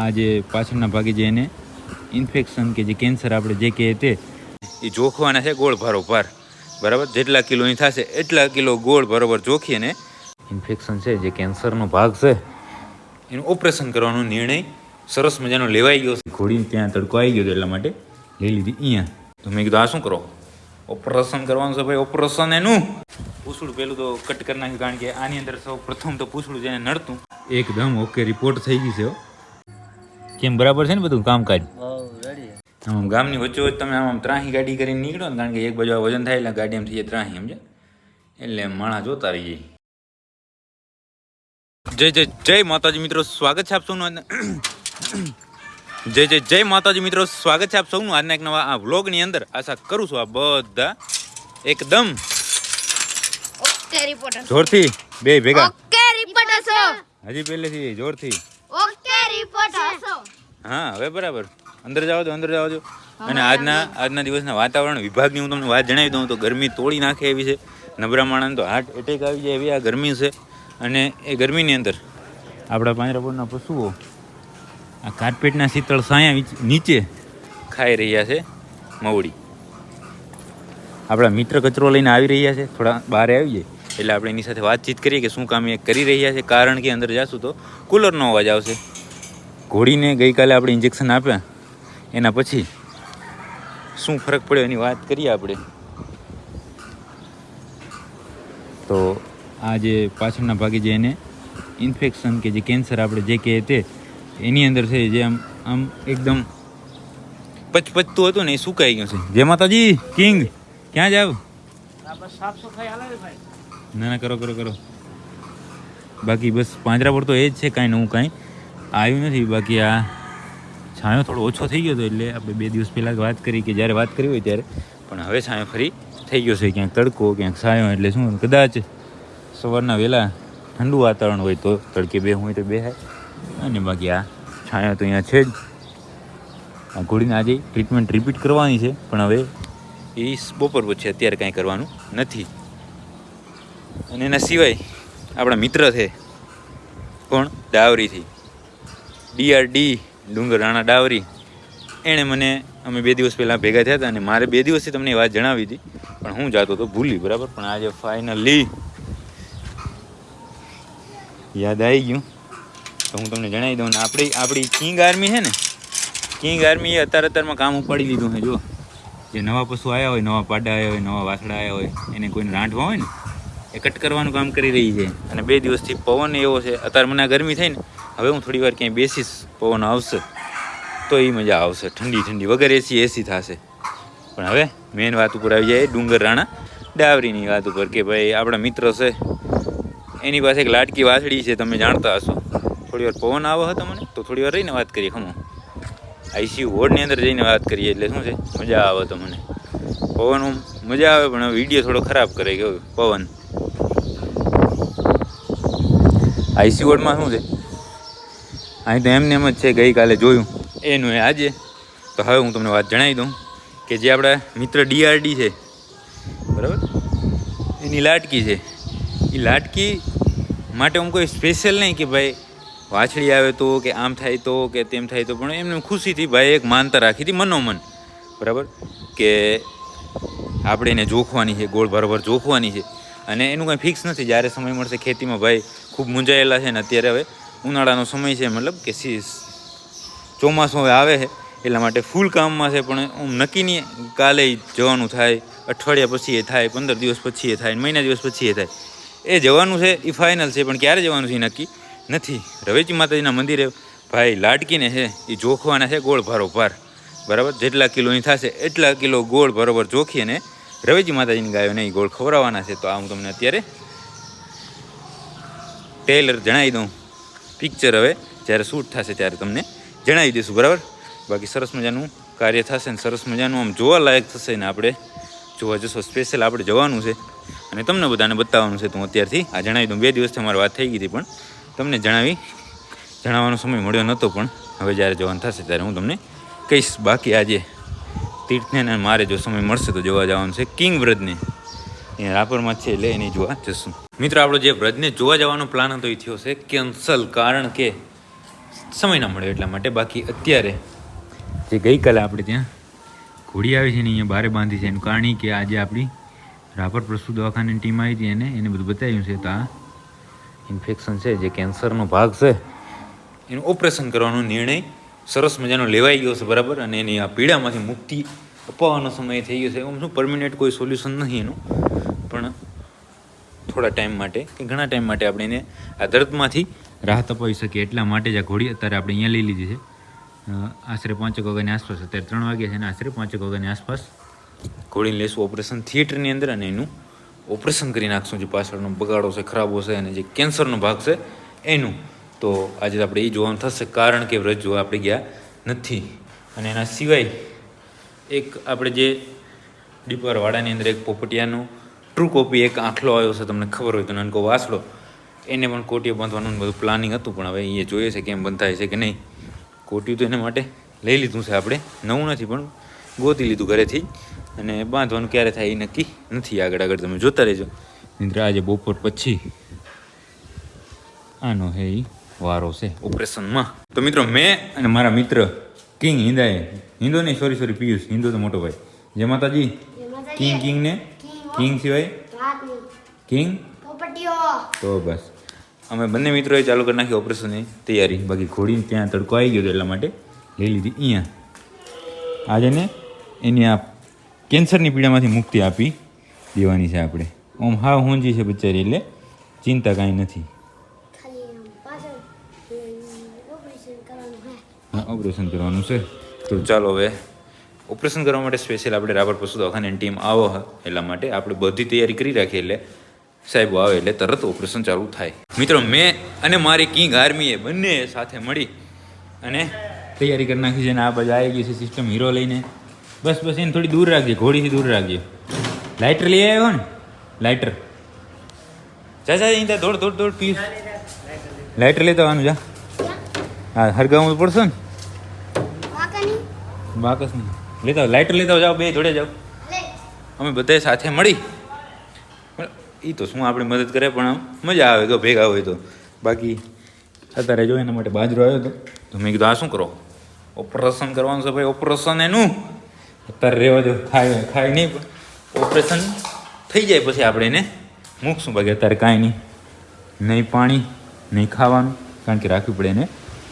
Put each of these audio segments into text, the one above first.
આ જે પાછળના ભાગે જે એને ઇન્ફેક્શન કે જે કેન્સર આપણે જે કહે તે એ જોખવાના છે ગોળ ભારોભાર, બરાબર. જેટલા કિલોની થશે એટલા કિલો ગોળ બરાબર જોખી અને ઇન્ફેક્શન છે જે કેન્સરનો ભાગ છે એનું ઓપરેશન કરવાનો નિર્ણય સરસ મજાનો લેવાઈ ગયો છે. ઘોડીને ત્યાં તડકો આવી ગયો એટલા માટે લઈ લીધી અહીંયા. તો મેં કીધું આ શું કરો, ઓપરેશન કરવાનું છે ભાઈ. ઓપરેશન એનું પૂછડું પેલું તો કટ કરી નાખ્યું, કારણ કે આની અંદર સૌ પ્રથમ તો પૂછડું જેને નડતું એકદમ ઓકે રિપોર્ટ થઈ ગઈ છે. કેમ બરાબર છે ને બધું કામકાજ? આમ ગામની વચ્ચે વચ્ચે તમે આમ ત્રાહી ગાડી કરીને નીકળો ને, કારણ કે એક બાજુ વજન થાય એટલે ગાડી એમ થઈ જાય ત્રાહી, સમજે, એટલે માણસ જોતા રહી જાય. જય જય જય માતાજી મિત્રો, સ્વાગત છે આપ સૌનું. જય જય જય માતાજી મિત્રો, સ્વાગત છે આપ સૌનું આજના એક નવા આ વ્લોગની અંદર. આશા કરું છું આ બધા એકદમ જોરથી બે ભેગા હજી પહેલેથી જોરથી હા. હવે બરાબર અંદર જાઓ તો અંદર જાઓ છો. અને આજના દિવસના વાતાવરણ વિભાગની હું તમને વાત જણાવી દઉં તો ગરમી તોડી નાખે એવી છે. નબળા માણસને તો હાર્ટ એટેક આવી જાય એવી આ ગરમી છે. અને એ ગરમીની અંદર આપણા પાંજરાપોળના પશુઓ આ કાર્પેટના શીતળ છાયા નીચે ખાઈ રહ્યા છે મવડી. આપણા મિત્ર કચરો લઈને આવી રહ્યા છે, થોડા બહાર આવી જાય એટલે આપણે એની સાથે વાતચીત કરીએ કે શું કામ એ કરી રહ્યા છે. કારણ કે અંદર જાશું તો કુલરનો અવાજ આવશે. ઘોડીને ગઈકાલે આપણે ઇન્જેક્શન આપ્યા એના પછી શું ફરક પડ્યો એની વાત કરીએ આપણે. તો આ જે પાછળના ભાગે જે એને ઇન્ફેક્શન કે જે કેન્સર આપણે જે કહે તે એની અંદર છે, જે આમ એકદમ પચપચતું હતું ને એ સુકાઈ ગયું છે. જય માતાજી કિંગ, ક્યાં જાવ? ના ના કરો કરો કરો. બાકી બસ પાંજરાપોળ તો એ જ છે, કાંઈ નવું કાંઈ આવ્યું નથી. બાકી આ છાંયો થોડો ઓછો થઈ ગયો હતો એટલે આપણે 2 દિવસ પહેલાં વાત કરી કે જ્યારે વાત કરી હોય ત્યારે, પણ હવે છાંયો ફરી થઈ ગયો છે. ક્યાંક તડકો ક્યાંક છાંયો, એટલે શું કદાચ સવારના વહેલા ઠંડુ વાતાવરણ હોય તો તડકે બેહવું હોય તો બેહાય. અને બાકી આ છાંયો તો અહીંયા છે જ. આ ઘોડીને આજે ટ્રીટમેન્ટ રિપીટ કરવાની છે, પણ હવે એ બપોર પછી અત્યારે કાંઈ કરવાનું નથી. અને એના સિવાય આપણા મિત્ર છે કોણ, ડાવરીથી DRD ડુંગર રાણા ડાવરી, એણે મને અમે 2 દિવસ પહેલાં ભેગા થયા હતા અને મારે 2 દિવસથી તમને એ વાત જણાવી હતી, પણ હું જાતો તો ભૂલી, બરાબર. પણ આજે ફાઇનલી યાદ આવી ગયું તો હું તમને જણાવી દઉં. ને આપણી કિંગ આર્મી છે ને, કિંગ આર્મી એ અત્યારમાં કામ ઉપાડી લીધું છે. જો જે નવા પશુ આવ્યા હોય, નવા પાડા આવ્યા હોય, નવા વાસડા આવ્યા હોય, એને કોઈને રાંધવા હોય ને એ કટ કરવાનું કામ કરી રહી છે. અને 2 દિવસથી પવન એવો છે, અત્યારે મને આ ગરમી થઈ ને, હવે હું થોડી વાર ક્યાંય બેસીશ, પવન આવશે તો એ મજા આવશે. ઠંડી ઠંડી વગર એસી થશે. પણ હવે મેન વાત ઉપર આવી જાય ડુંગર રાણા ડાવરીની વાત ઉપર, કે ભાઈ આપણા મિત્ર છે એની પાસે એક લાડકી વાછડી છે, તમે જાણતા હશો. થોડી વાર પવન આવો હતો મને તો થોડી વાર રહીને વાત કરીએ. ખમો ICU વોર્ડની અંદર જઈને વાત કરીએ એટલે શું છે મજા આવે. તો મને પવન મજા આવે, પણ વિડીયો થોડો ખરાબ કરે ગયો પવન. ICU વોર્ડમાં શું છે, અહીં તો એમને એમ જ છે, ગઈકાલે જોયું એનું એ આજે. તો હવે હું તમને વાત જણાવી દઉં કે જે આપણા મિત્ર DRD છે, બરાબર, એની લાટકી છે. એ લાટકી માટે હું કોઈ સ્પેશિયલ નહીં કે ભાઈ વાછડી આવે તો કે આમ થાય તો કે તેમ થાય તો, પણ એમને ખુશીથી ભાઈ એક માનતા રાખી હતી મનોમન, બરાબર, કે આપણે એને જોખવાની છે, ગોળ બરાબર જોખવાની છે. અને એનું કંઈ ફિક્સ નથી, જ્યારે સમય મળશે. ખેતીમાં ભાઈ ખૂબ મૂંઝાયેલા છે ને અત્યારે. હવે ઉનાળાનો સમય છે, મતલબ કે ચોમાસું હવે આવે છે એટલા માટે ફૂલ કામમાં છે. પણ નક્કી નહીં કાલે જવાનું થાય, અઠવાડિયા પછી એ થાય, 15 દિવસ પછી એ થાય, મહિના દિવસ પછી એ થાય. એ જવાનું છે એ ફાઇનલ છે, પણ ક્યારે જવાનું છે એ નક્કી નથી. રવેચી માતાજીના મંદિરે ભાઈ લાડકીને છે એ જોખવાના છે ગોળ ભારોભાર, બરાબર. જેટલા કિલોની થશે એટલા કિલો ગોળ બરાબર જોખી અને રવેચી માતાજીની ગાયોને એ ગોળ ખવડાવવાના છે. તો આ હું તમને અત્યારે ટેલર જણાવી દઉં. પિક્ચર હવે જ્યારે શૂટ થશે ત્યારે તમને જણાવી દઈશું, બરાબર. બાકી સરસ મજાનું કાર્ય થશે ને સરસ મજાનું આમ જોવા લાયક થશે ને આપણે જોવા જશો. સ્પેશિયલ આપણે જવાનું છે અને તમને બધાને બતાવવાનું છે. તો હું અત્યારથી આ જણાવી દઉં. 2 દિવસથી અમારી વાત થઈ ગઈ હતી, પણ તમને જણાવવાનો સમય મળ્યો નહોતો. પણ હવે જ્યારે જવાનું થશે ત્યારે હું તમને કહીશ. બાકી આજે તીર્થને મારે જો સમય મળશે તો જોવા જવાનું છે કિંગ વ્રજને. અહીંયા રાપરમાં જ છે એટલે એની જોવા જશું. મિત્રો આપણો જે વ્રજને જોવા જવાનો પ્લાન હતો એ થયો છે કેન્સલ. કારણ કે સમય ના મળ્યો એટલા માટે. બાકી અત્યારે જે ગઈકાલે આપણે ત્યાં ઘોડી આવી છે ને અહીંયા બારે બાંધી છે એનું કારણ કે આજે આપણી રાપર પ્રસૂ દવાખાનાની ટીમ આવી હતી એને બધું બતાવ્યું છે. તો આ ઇન્ફેક્શન છે જે કેન્સરનો ભાગ છે એનું ઓપરેશન કરવાનો નિર્ણય સરસ મજાનો લેવાઈ ગયો છે બરાબર. અને એની આ પીડામાંથી મુક્તિ અપાવવાનો સમય થઈ ગયો છે. એમ શું પરમિનન્ટ કોઈ સોલ્યુશન નથી એનું, પણ થોડા ટાઈમ માટે કે ઘણા ટાઈમ માટે આપણે એને આ દર્દમાંથી રાહત અપાવી શકીએ એટલા માટે જ આ ઘોડી અત્યારે આપણે અહીંયા લઈ લીધી છે. આશરે 5 વાગ્યાની આસપાસ, અત્યારે 3 વાગ્યા છે ને આશરે 5 વાગ્યાની આસપાસ ઘોડીને લેશું ઓપરેશન થિયેટરની અંદર અને એનું ઓપરેશન કરી નાખશું. જે પાછળનો બગાડો છે, ખરાબો છે અને જે કેન્સરનો ભાગ છે એનું. તો આજે આપણે એ જોવાનું થશે, કારણ કે વ્રજ જોવા આપણે ગયા નથી. અને એના સિવાય એક આપણે જે ડીપરવાડાની અંદર એક પોપટિયાનું ટ્રુ કોપી એક આંખલો આવ્યો છે, તમને ખબર હોય તો નાનકો વાસડો, એને પણ કોટીઓ બાંધવાનું બધું પ્લાનિંગ હતું, પણ હવે એ જોઈએ છે કેમ બંધાય છે કે નહીં. કોટીયું તો એના માટે લઈ લીધું છે આપણે, નવું નથી પણ ગોતી લીધું ઘરેથી, અને બાંધવાનું ક્યારે થાય એ નક્કી નથી. આગળ તમે જોતા રહેજો. મિત્ર આજે બપોર પછી આનો હે એ વારો છે ઓપરેશનમાં. તો મિત્રો મેં અને મારા મિત્ર કિંગ હિંદો નહીં સોરી પિયુષ, હિંદો તો મોટો ભાઈ. જય માતાજી. કિંગ ને કિંગ સિવાય કિંગ તો બસ અમે બંને મિત્રોએ ચાલુ કરી નાખી ઓપરેશનની તૈયારી. બાકી ઘોડીને ત્યાં તડકો આવી ગયો હતો એટલા માટે લઈ લીધી અહીંયા. આજે ને એની આ કેન્સરની પીડામાંથી મુક્તિ આપી દેવાની છે આપણે. ઓમ હા ઊંજી છે બચારી, એટલે ચિંતા કાંઈ નથી. હા ઓપરેશન કરવાનું છે. તો ચાલો હવે ઓપરેશન કરવા માટે સ્પેશિયલ આપણે રાપર પશુ દવાખાનાની ટીમ આવો એટલા માટે આપણે બધી તૈયારી કરી રાખીએ, એટલે સાહેબો આવે એટલે તરત ઓપરેશન ચાલુ થાય. મિત્રો મેં અને મારી કિંગ આર્મીએ બંને સાથે મળી અને તૈયારી કરી નાખી છે. અને આ બાજુ આવી ગઈ છે સિસ્ટમ હીરો લઈને. બસ એને થોડી દૂર રાખજે, ઘોડીથી દૂર રાખજે. લાઇટર લઈ આવ્યો ને, લાઇટર જા અહીં દોડ પીસ. લાઇટર લેતા આવવાનું જા. હા હરગાવું પડશે ને, બાકસ નહીં લેતા, લાઇટર લેતા જાઓ, બે જોડે જાઓ. અમે બધાએ સાથે મળી. એ તો શું આપણે મદદ કરે પણ આમ મજા આવે કે ભેગા હોય તો. બાકી અત્યારે જો એના માટે બાજરો આવ્યો હતો તો મેં કીધું આ શું કરો, ઓપરેશન કરવાનું છે ભાઈ, ઓપરેશન એનું અત્યારે રહેવા દો, ખાય નહીં, પણ ઓપરેશન થઈ જાય પછી આપણે એને મૂકશું. બાકી અત્યારે કાંઈ નહીં પાણી નહીં ખાવાનું, કારણ કે રાખવી પડે એને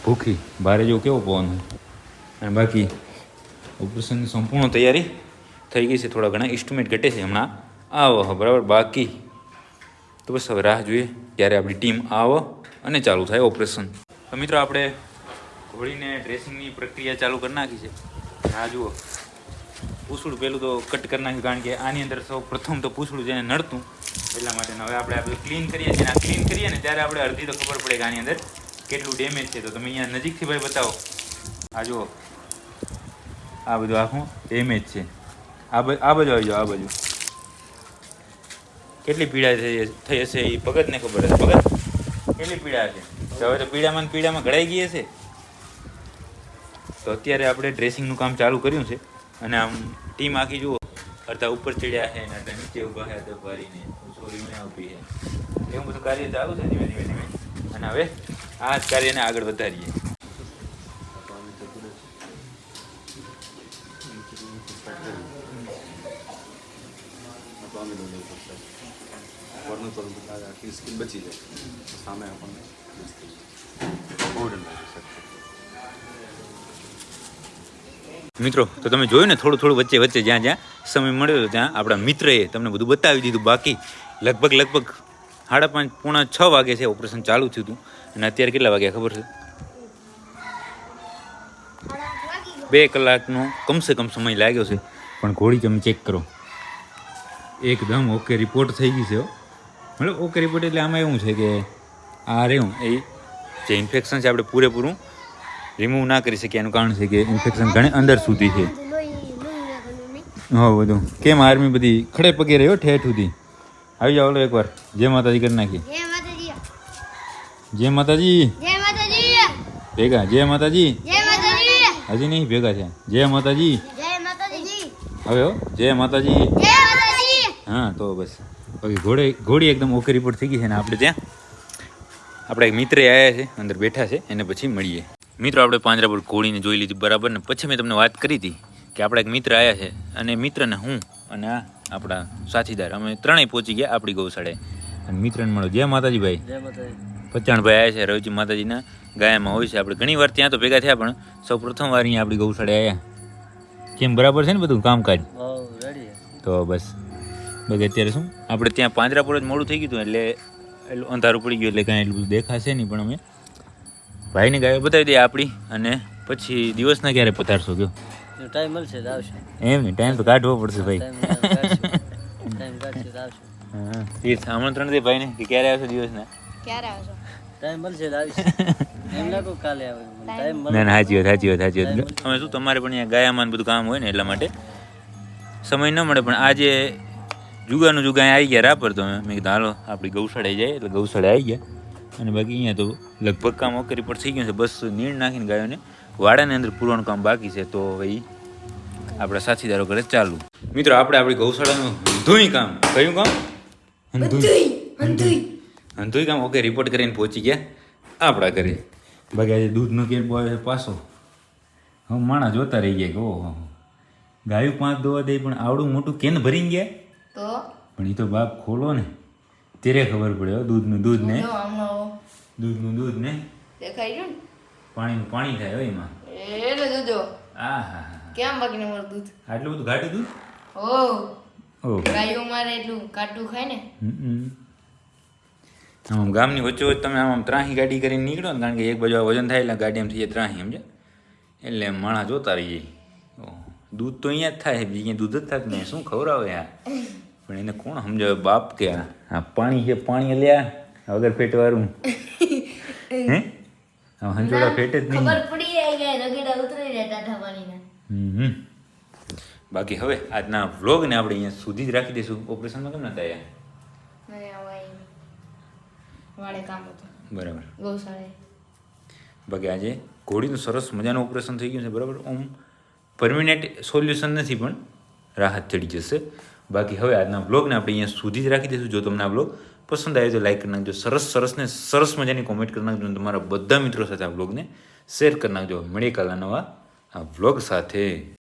ભૂખી. બારે જેવું કેવો પવન હોય. અને બાકી ઓપરેશનની સંપૂર્ણ તૈયારી થઈ ગઈ છે. થોડા ઘણા ઇન્સ્ટ્રુમેન્ટ ઘટે છે હમણાં આવો બરાબર. બાકી તો બસ હવે રાહ જોઈએ ત્યારે આપણી ટીમ આવો અને ચાલુ થાય ઓપરેશન. તો મિત્રો આપણે ઘોડીને ડ્રેસિંગની પ્રક્રિયા ચાલુ કરી નાખી છે. હા જુઓ, પૂછડું પહેલું તો કટ કરી નાખ્યું, કારણ કે આની અંદર સૌ પ્રથમ તો પૂછડું જેને નડતું એટલા માટે. હવે આપણે ક્લીન કરીએ છીએ. ક્લીન કરીએ ને ત્યારે આપણે અડધી તો ખબર પડે કે આની અંદર કેટલું ડેમેજ છે. તો તમે અહીંયા નજીકથી ભાઈ બતાવો. આ જુઓ, આ બધું આખું ડેમેજ છે. આ બાજુ આવી જાઓ. આ બાજુ કેટલી પીડા થઈ હશે એ ભગતને ખબર હશે. ભગત કેટલી પીડા હશે. તો હવે તો પીડામાં ઘડાઈ ગઈ હશે. તો અત્યારે આપણે ડ્રેસિંગનું કામ ચાલુ કર્યું છે. અને આમ ટીમ આખી જુઓ, અડધા ઉપર ચડ્યા છે ને અડધા નીચે ઊભા છે, અડધા ભરીને છોરીને ઊભી છે. એવું બધું કાર્ય ચાલુ છે ધીમે ધીમે. અને હવે આ જ કાર્યને આગળ વધારીએ. સ્કીન બચી જાય સામે આપણને મિત્રો તો તમે જોયું ને, થોડું વચ્ચે જ્યાં સમય મળ્યો ત્યાં આપણા મિત્રએ તમને બધું બતાવી દીધું. બાકી લગભગ 5:30 પોણા 6 વાગે છે ઓપરેશન ચાલુ થયું હતું. અને અત્યારે કેટલા વાગ્યા ખબર છે? 2 કલાકનો કમસે કમ સમય લાગ્યો છે. પણ ઘોડી તમે ચેક કરો, એકદમ ઓકે રિપોર્ટ થઈ ગઈ છે. મતલબ ઓકે રિપોર્ટ એટલે આમાં એવું છે કે આ રહ્યું એ જે ઇન્ફેક્શન છે આપણે પૂરેપૂરું રિમૂવ ના કરી શકીએ. એનું કારણ છે કે ઇન્ફેક્શન ઘણે અંદર સુધી છે. હા બધું કેમ આર્મી બધી ખડે પગે રહ્યો ઠેઠ સુધી. આવી જાઓ એકવાર જય માતાજી કરી નાખીએ. જય માતાજી ભેગા. જય માતાજી હજી નહીં ભેગા છે. જય માતાજી હવે જય માતાજી. હા તો બસ ઘોડી એકદમ ઓકે રિપોર્ટ થઈ ગઈ છે. ને આપણે ત્યાં આપણા એક મિત્રે આવ્યા છે, અંદર બેઠા છે, એને પછી મળીએ. મિત્રો આપણે પાંજરા પર ઘોડીને જોઈ લીધી બરાબર ને પછી મેં તમને વાત કરી હતી કે આપણા એક મિત્ર આવ્યા છે અને મિત્રને હું અને આ આપણા સાથીદાર અમે ત્રણેય પહોંચી ગયા આપણી ગૌશાળાએ અને મિત્રને મળો જય માતાજી ભાઈ. પચાણભાઈ આવ્યા છે રવજી માતાજીના ગાયામાં હોય છે. આપણે ઘણી વાર ત્યાં તો ભેગા થયા પણ સૌ પ્રથમ વાર અહીંયા આપણી ગૌશાળાએ આવ્યા. કેમ બરાબર છે ને બધું કામકાજ? તો બસ બાકી અત્યારે શું આપણે ત્યાં પાંજરા પર જ મોડું થઈ ગયું હતું એટલે એટલું અંધારું પડી ગયું એટલે કાંઈ એટલું બધું દેખાશે નહીં પણ અમે ભાઈને ગાયો બતાવી દઈએ આપણી અને પછી દિવસના ક્યારે પધારશો ગયો ટાઈમ મળશે તો આવશે. એમ ને ટાઈમ તો કાઢવો પડશે ભાઈ. ટાઈમ કાઢશે તો આવશે. હા તીર્થ આમંત્રણ દે ભાઈને કે ક્યારે આવશો દિવસના? ક્યારે આવશો? ટાઈમ મળશે તો આવીશ. એમ ના કહું કાલે આવે. ટાઈમ ના ના સાચી વાત અમે શું તમારે પણ અહીંયા ગાયામાં ને બધું કામ હોય ને એટલા માટે સમય ન મળે પણ આજે જુગાનું જુગા આવી ગયા રાપર તો મેં કીધું હાલો આપણી ગૌશાળાએ જાય એટલે ગૌશાળાએ આવી ગયા અને બાકી અહીંયા તો લગભગ કામ ઓકરી પર થઈ ગયું છે. બસ નીણ નાખીને ગાયોને વાડાની અંદર પૂરવાનું કામ બાકી છે તો ભાઈ આપણા સાથીદારો કરે ચાલુ. મિત્રો આપણે આપણી ગૌશાળાનું હંધુય કામ કયું કામ? હંધુય કામ ઓકે રિપોર્ટ કરીને પહોંચી ગયા આપણા ઘરે. બાકી આજે દૂધનો કેર આવે છે પાછો. હવે માણસ જોતા રહી ગયા કે ઓહો ગાયું 5 દોવા દે પણ આવડું મોટું કેન ભરીને ગયા તો પણ એ તો બાપ ખોલો ને ત્યારે ખબર પડે હો દૂધનું દૂધ ને દૂધનું દૂધ ને દેખાઈ ગયું પાણીનું પાણી થાય હોય એમાં. એટલે જોજો આ હા હા કેમ બાકીને મારું દૂધ આટલું બધું ઘાટું દૂધ ઓ ઓહ ગાયો મારે એટલું કાટું ખાય ને આમ ગામની વચ્ચે વચ્ચે તમે આમ ત્રાહી ગાડી કરીને નીકળો ને કારણ કે એક બાજુ આ વજન થાય એટલે ગાડી એમ થઈ જાય ત્રાહી સમજે એટલે માણસ જોતા રહી જાય. ઓહ દૂધ તો અહીંયા જ થાય બીજે ક્યાંય દૂધ જ થાય ને શું ખવડાવે યાર પણ એને કોણ સમજાવે બાપ કે આ પાણી છે પાણી લ્યા વગર પેટ વાળું હે હંચોડા પેટ જ નહીં. ખબર પડી જાય કે રગેડા ઉતરી જાય ટાટા પાણીના. બાકી હવે આજના વ્લોગને આપણે અહીંયા સુધી જ રાખી દઈશું. ઓપરેશનમાં કેમ નતા યાર? વાડે કામ હતું બરાબર. ગૌશાળાએ. બાકી આજે ઘોડીનું સરસ મજાનું ઓપરેશન થઈ ગયું છે બરાબર. આમ પરમિનેન્ટ સોલ્યુશન નથી પણ રાહત ચડી જશે. બાકી હવે આજના બ્લોગને આપણે અહીંયા સુધી જ રાખી દઈશું. જો તમને આ બ્લોગ પસંદ આવે તો લાઈક કરી નાખજો. સરસ ને સરસ મજાની કોમેન્ટ કરી નાખજો અને તમારા બધા મિત્રો સાથે આ બ્લોગને શેર કરી નાખજો. મળીએ કાલના નવા આ બ્લોગ સાથે.